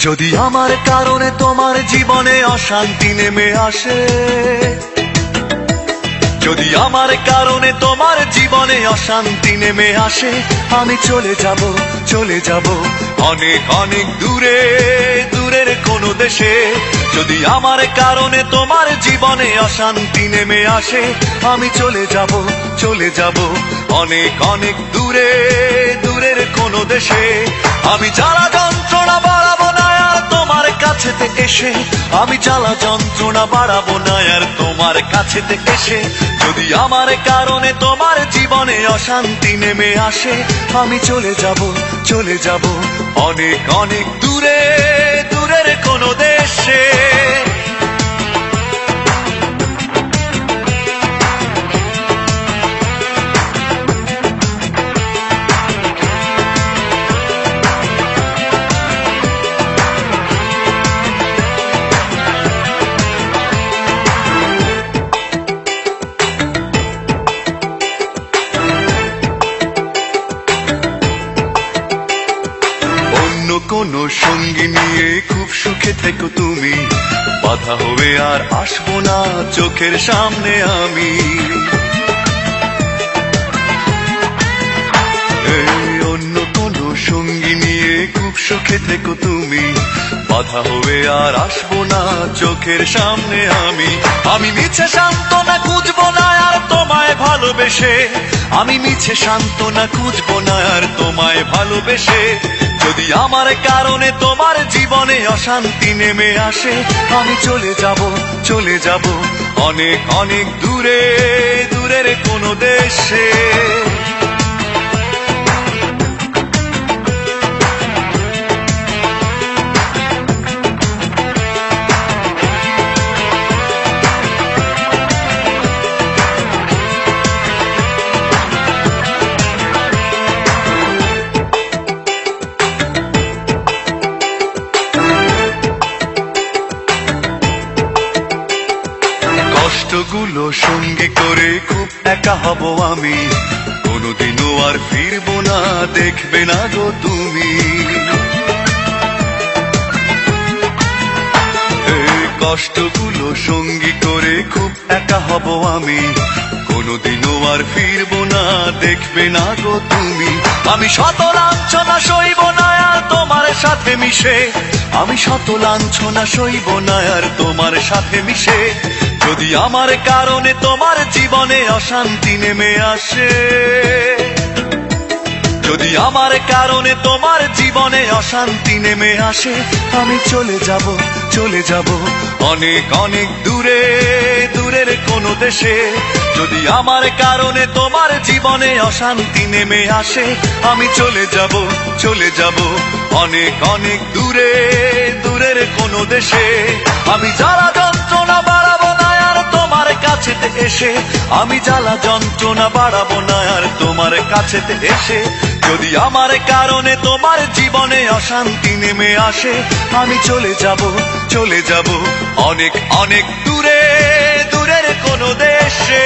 যদি আমার কারণে তোমার জীবনে অশান্তি নেমে আসে, যদি আমার কারণে তোমার জীবনে অশান্তি নেমে আসে, আমি চলে যাব, চলে যাব অনেক অনেক দূরে, দূরের কোনো দেশে। যদি আমার কারণে তোমার জীবনে অশান্তি নেমে আসে, আমি চলে যাব, চলে যাব অনেক অনেক দূরে, দূরের কোনো দেশে। আমি জ্বালা যন্ত্রণা বাড়াবো না আর তোমার কাছেতে এসে, আমি জ্বালা যন্ত্রণা বাড়াবো না আর তোমার কাছেতে এসে। যদি আমার কারণে তোমার জীবনে অশান্তি নেমে আসে, আমি চলে যাব, চলে যাব অনেক অনেক দূরে, দূরের কোনো দেশে। কোনো সঙ্গী নিয়ে খুব সুখে থেকো তুমি, বাধা হবে আর আসবো না চোখের সামনে আমি। অন্য কোনো সঙ্গী নিয়ে খুব সুখে থেকো তুমি, বাধা হবে আর আসবো না চোখের সামনে আমি। আমি মিছে সান্ত্বনা খুঁজবো না আর তোমায় ভালোবেসে, আমি মিছে সান্ত্বনা খুঁজবো না আর তোমায় ভালোবেসে। যদি আমার কারণে তোমার জীবনে অশান্তি নেমে আসে, আমি চলে যাব, চলে যাব অনেক অনেক দূরে, দূরের কোনো দেশে। কষ্টগুলো সঙ্গী করে খুব একা হব আমি, কোনোদিনও আর ফিরবো না দেখবে না গো তুমি। কষ্টগুলো সঙ্গী করে খুব একা হব আমি, কোনোদিনও আর ফিরবো না দেখবে না গো তুমি। আমি শত লাঞ্ছনা সইব না আর তোমার সাথে মিশে, আমি শত লাঞ্ছনা সইব না আর তোমার সাথে মিশে। যদি আমার কারণে তোমার জীবনে অশান্তি নেমে আসে, যদি আমার কারণে তোমার জীবনে অশান্তি নেমে আসে, আমি চলে যাব, চলে যাব অনেক অনেক দূরে, দূরের কোনো দেশে। যদি আমার কারণে তোমার জীবনে অশান্তি নেমে আসে, আমি চলে যাব, চলে যাব অনেক অনেক দূরে, দূরের কোনো দেশে। আমি জ্বালা যন্ত্রণা বাড়াবো না আর তোমার কাছেতে এসে, আমি জ্বালা যন্ত্রণা বাড়াবো না আর তোমার কাছেতে এসে। যদি আমার কারণে তোমার জীবনে অশান্তি নেমে আসে, আমি চলে যাব, চলে যাব অনেক অনেক দূরে, দূরের কোনো দেশে।